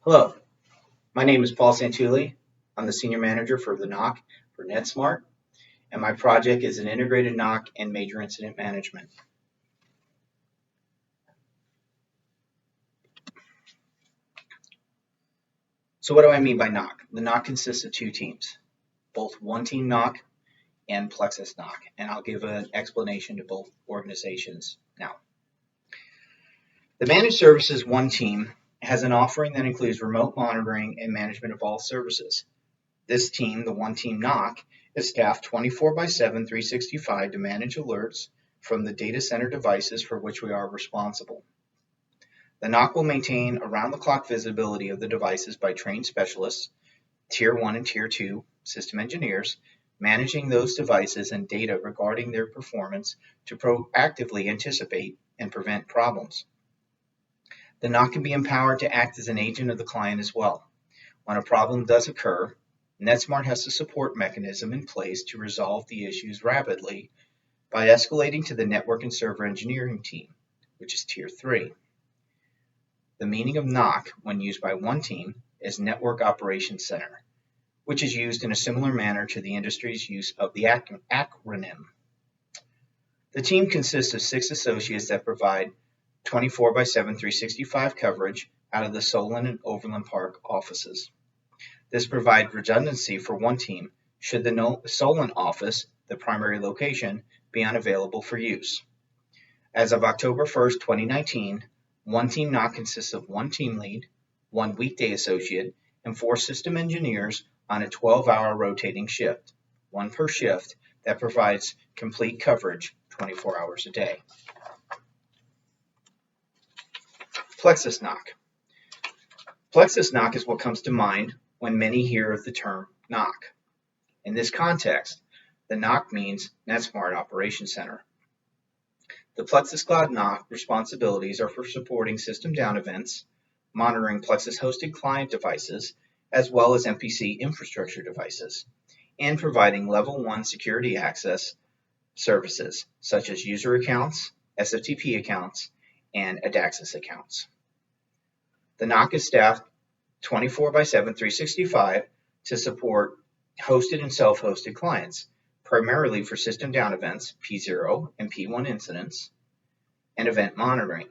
Hello, my name is Paul Santulli. I'm the Senior Manager for the NOC for NetSmart, and my project is an integrated NOC and major incident management. So what do I mean by NOC? The NOC consists of two teams, both one team NOC and Plexus NOC, and I'll give an explanation to both organizations now. The Managed Services One team has an offering that includes remote monitoring and management of all services. This team, the One Team NOC, is staffed 24/7, 365 to manage alerts from the data center devices for which we are responsible. The NOC will maintain around-the-clock visibility of the devices by trained specialists, Tier 1 and Tier 2 system engineers, managing those devices and data regarding their performance to proactively anticipate and prevent problems. The NOC can be empowered to act as an agent of the client as well. When a problem does occur, NetSmart has a support mechanism in place to resolve the issues rapidly by escalating to the network and server engineering team, which is Tier 3. The meaning of NOC, when used by one team, is Network Operations Center, which is used in a similar manner to the industry's use of the acronym. The team consists of 6 associates that provide 24/7, 365 coverage out of the Solon and Overland Park offices. This provides redundancy for one team should the Solon office, the primary location, be unavailable for use. As of October 1st, 2019, One Team NOC consists of one team lead, one weekday associate, and 4 system engineers on a 12-hour rotating shift, one per shift, that provides complete coverage 24 hours a day. Plexus NOC. Plexus NOC is what comes to mind when many hear of the term NOC. In this context, the NOC means NetSmart Operations Center. The Plexus Cloud NOC responsibilities are for supporting system down events, monitoring Plexus-hosted client devices, as well as MPC infrastructure devices, and providing Level 1 security access services, such as user accounts, SFTP accounts, and ADAXIS accounts. The NOC is staffed 24/7, 365 to support hosted and self-hosted clients, primarily for system down events, P0 and P1 incidents, and event monitoring.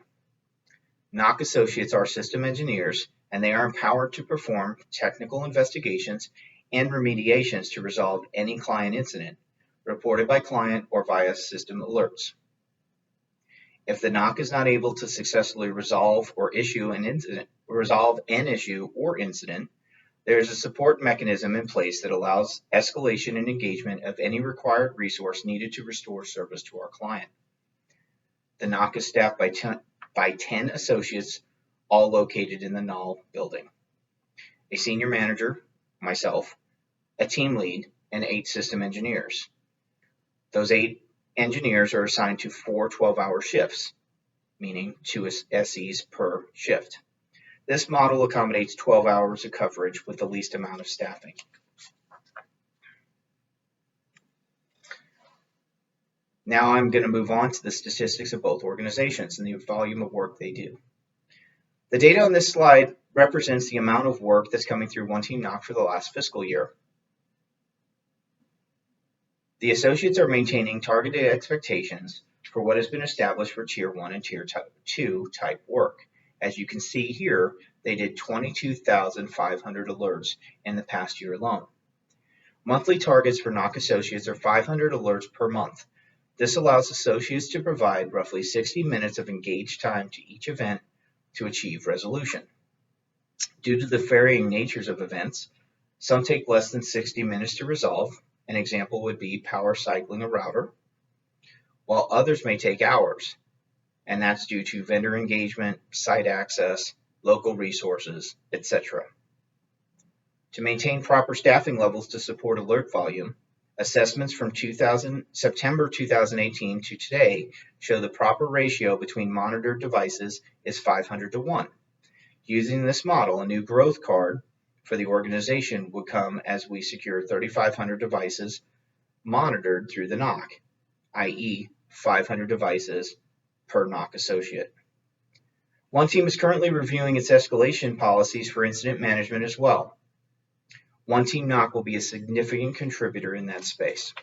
NOC associates are system engineers, and they are empowered to perform technical investigations and remediations to resolve any client incident reported by client or via system alerts. If the NOC is not able to successfully resolve an issue or incident, there is a support mechanism in place that allows escalation and engagement of any required resource needed to restore service to our client. The NOC is staffed by 10 associates, all located in the NOL building. A senior manager, myself, a team lead, and 8 system engineers. Those 8 engineers are assigned to 4 12-hour shifts, meaning 2 SEs per shift. This model accommodates 12 hours of coverage with the least amount of staffing. Now I'm going to move on to the statistics of both organizations and the volume of work they do. The data on this slide represents the amount of work that's coming through One Team NOC for the last fiscal year. The associates are maintaining targeted expectations for what has been established for Tier 1 and Tier 2 type work. As you can see here, they did 22,500 alerts in the past year alone. Monthly targets for NOC associates are 500 alerts per month. This allows associates to provide roughly 60 minutes of engaged time to each event to achieve resolution. Due to the varying natures of events, some take less than 60 minutes to resolve. An example would be power cycling a router, while others may take hours, and that's due to vendor engagement, site access, local resources, etc. To maintain proper staffing levels to support alert volume, assessments from September 2018 to today show the proper ratio between monitored devices is 500 to 1. Using this model, a new growth card for the organization would come as we secure 3,500 devices monitored through the NOC, i.e. 500 devices per NOC associate. One team is currently reviewing its escalation policies for incident management as well. One Team NOC will be a significant contributor in that space.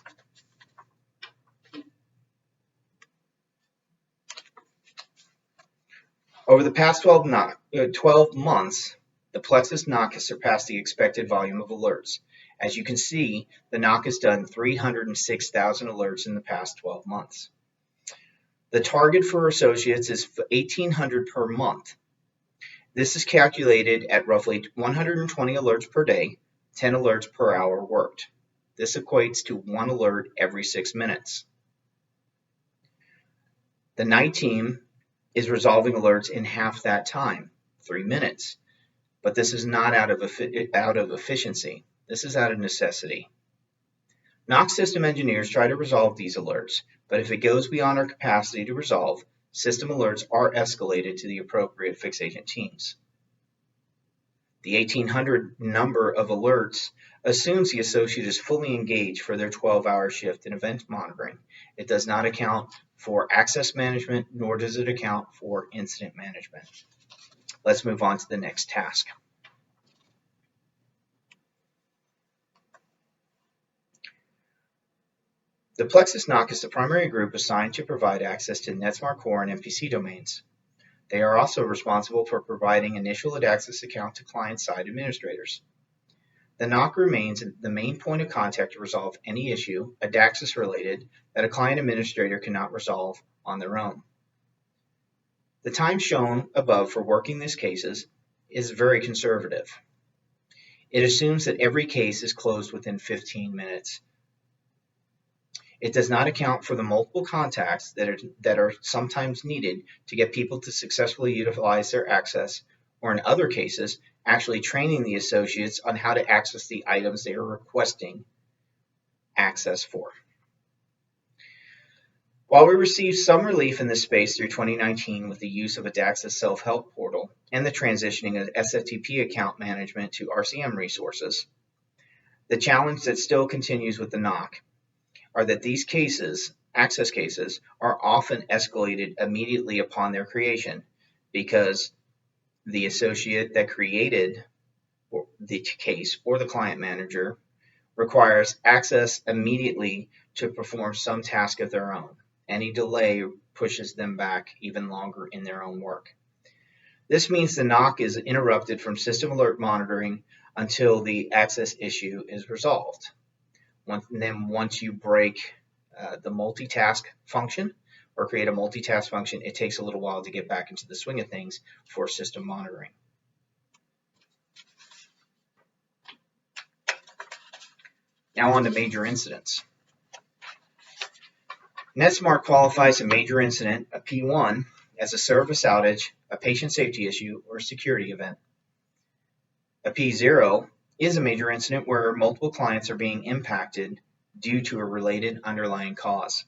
Over the past 12 months, the Plexus NOC has surpassed the expected volume of alerts. As you can see, the NOC has done 306,000 alerts in the past 12 months. The target for associates is 1,800 per month. This is calculated at roughly 120 alerts per day, 10 alerts per hour worked. This equates to 1 alert every 6 minutes. The night team is resolving alerts in half that time, 3 minutes. But this is not out of efficiency. This is out of necessity. NOC system engineers try to resolve these alerts, but if it goes beyond our capacity to resolve, system alerts are escalated to the appropriate fixed agent teams. The 1,800 number of alerts assumes the associate is fully engaged for their 12-hour shift in event monitoring. It does not account for access management, nor does it account for incident management. Let's move on to the next task. The Plexus NOC is the primary group assigned to provide access to NetSmart Core and MPC domains. They are also responsible for providing initial access account to client-side administrators. The NOC remains the main point of contact to resolve any issue, ADAXIS related, that a client administrator cannot resolve on their own. The time shown above for working these cases is very conservative. It assumes that every case is closed within 15 minutes. It does not account for the multiple contacts that are sometimes needed to get people to successfully utilize their access, or in other cases, actually training the associates on how to access the items they are requesting access for. While we received some relief in this space through 2019 with the use of ADAXIS self-help portal and the transitioning of SFTP account management to RCM resources, the challenge that still continues with the NOC are that these cases, access cases, are often escalated immediately upon their creation because the associate that created the case or the client manager requires access immediately to perform some task of their own. Any delay pushes them back even longer in their own work. This means the NOC is interrupted from system alert monitoring until the access issue is resolved. Once you break the multitask function or create a multitask function, it takes a little while to get back into the swing of things for system monitoring. Now on to major incidents. NetSmart qualifies a major incident, a P1, as a service outage, a patient safety issue, or a security event. A P0 is a major incident where multiple clients are being impacted due to a related underlying cause.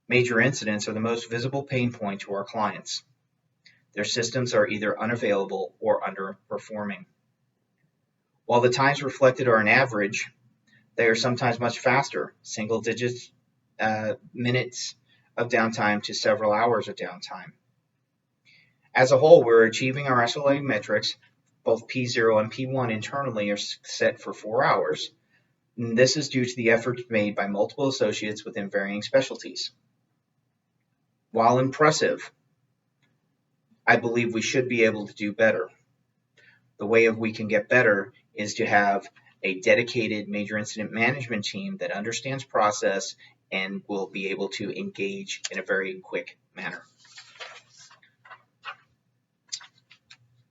Major incidents are the most visible pain point to our clients. Their systems are either unavailable or underperforming. While the times reflected are an average, they are sometimes much faster, single digits minutes of downtime to several hours of downtime. As a whole, we're achieving our SLA metrics. Both P0 and P1 internally are set for 4 hours. And this is due to the efforts made by multiple associates within varying specialties. While impressive, I believe we should be able to do better. The way we can get better is to have a dedicated major incident management team that understands process and will be able to engage in a very quick manner.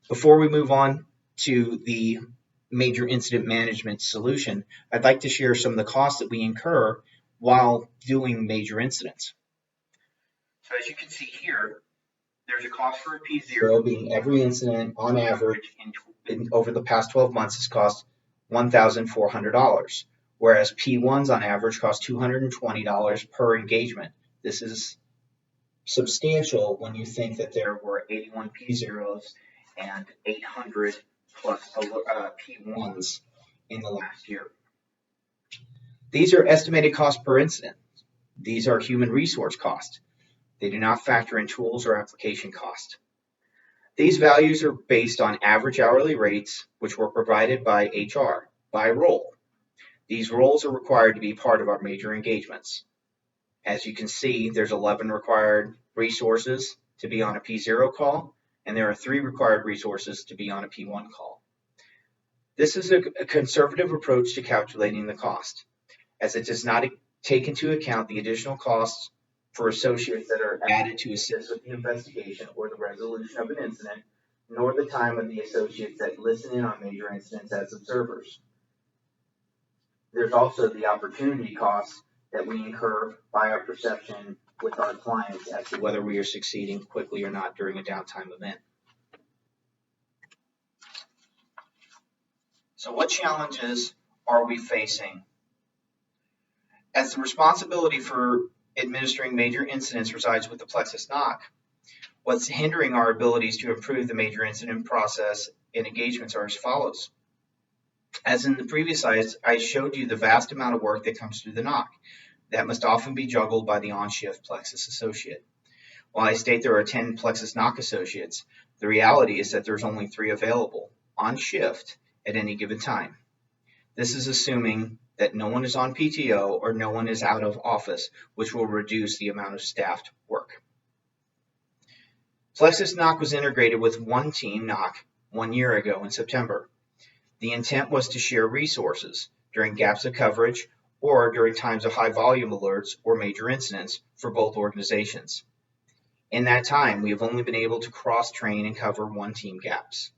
Before we move on to the major incident management solution, I'd like to share some of the costs that we incur while doing major incidents. So as you can see here, there's a cost for a P0 being every incident on average over the past 12 months has cost $1,400, whereas P1s on average cost $220 per engagement. This is substantial when you think that there were 81 P0s and 800 plus P1s in the last year. These are estimated costs per incident. These are human resource costs. They do not factor in tools or application cost. These values are based on average hourly rates, which were provided by HR by role. These roles are required to be part of our major engagements. As you can see, there's 11 required resources to be on a P0 call, and there are 3 required resources to be on a P1 call. This is a conservative approach to calculating the cost, as it does not take into account the additional costs for associates that are added to assist with the investigation or the resolution of an incident, nor the time of the associates that listen in on major incidents as observers. There's also the opportunity costs that we incur by our perception with our clients as to whether we are succeeding quickly or not during a downtime event. So what challenges are we facing? As the responsibility for administering major incidents resides with the Plexus NOC, what's hindering our abilities to improve the major incident process and engagements are as follows. As in the previous slides, I showed you the vast amount of work that comes through the NOC that must often be juggled by the on-shift Plexus associate. While I state there are 10 Plexus NOC associates, the reality is that there's only 3 available on shift at any given time. This is assuming that no one is on PTO or no one is out of office, which will reduce the amount of staffed work. Plexus NOC was integrated with One Team NOC 1 year ago in September. The intent was to share resources during gaps of coverage or during times of high volume alerts or major incidents for both organizations. In that time, we have only been able to cross-train and cover one team gaps.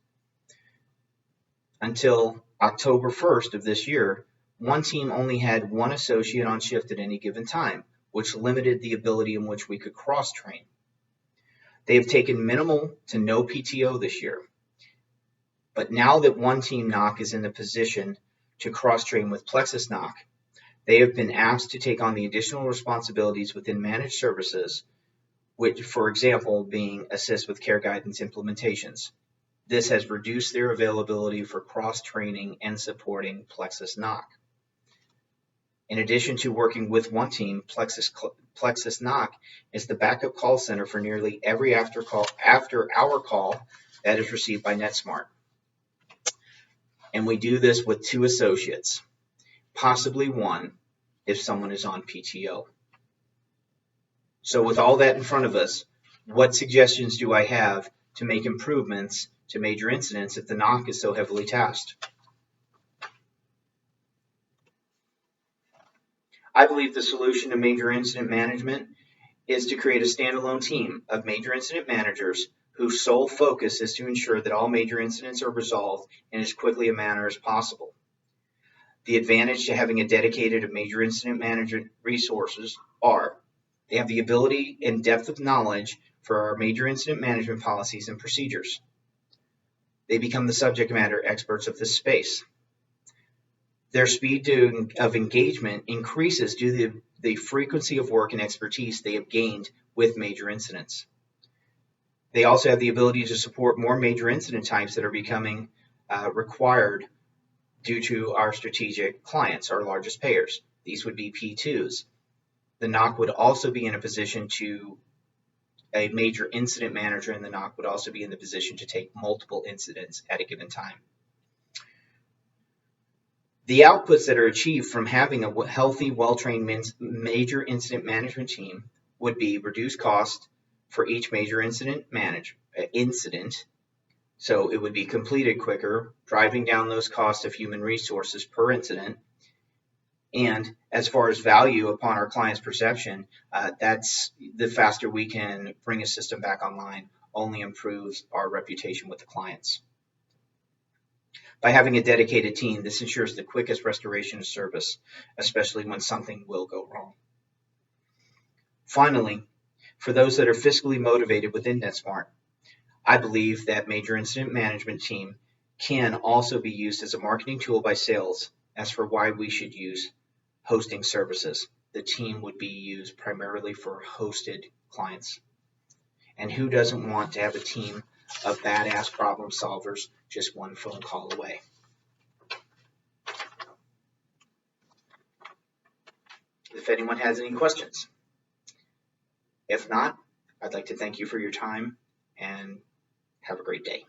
Until October 1st of this year, one team only had 1 associate on shift at any given time, which limited the ability in which we could cross-train. They have taken minimal to no PTO this year. But now that One Team NOC is in the position to cross-train with Plexus NOC, they have been asked to take on the additional responsibilities within managed services, which, for example, being assist with care guidance implementations. This has reduced their availability for cross-training and supporting Plexus NOC. In addition to working with One Team, Plexus NOC is the backup call center for nearly every after-hour call that is received by NetSmart. And we do this with 2 associates, possibly 1 if someone is on PTO. So with all that in front of us, what suggestions do I have to make improvements to major incidents if the NOC is so heavily tasked? I believe the solution to major incident management is to create a standalone team of major incident managers whose sole focus is to ensure that all major incidents are resolved in as quickly a manner as possible. The advantage to having a dedicated major incident management resources are they have the ability and depth of knowledge for our major incident management policies and procedures. They become the subject matter experts of this space. Their speed of engagement increases due to the frequency of work and expertise they have gained with major incidents. They also have the ability to support more major incident types that are becoming required due to our strategic clients, our largest payers. These would be P2s. The NOC would also be in a position to, a major incident manager in the NOC would also be in the position to take multiple incidents at a given time. The outputs that are achieved from having a healthy, well-trained major incident management team would be reduced cost for each major incident. So it would be completed quicker, driving down those costs of human resources per incident. And as far as value upon our client's perception, that's the faster we can bring a system back online, only improves our reputation with the clients. By having a dedicated team, this ensures the quickest restoration of service, especially when something will go wrong. Finally, for those that are fiscally motivated within NetSmart, I believe that major incident management team can also be used as a marketing tool by sales. As for why we should use hosting services, the team would be used primarily for hosted clients. And who doesn't want to have a team of badass problem solvers just one phone call away? If anyone has any questions. If not, I'd like to thank you for your time and Have a great day.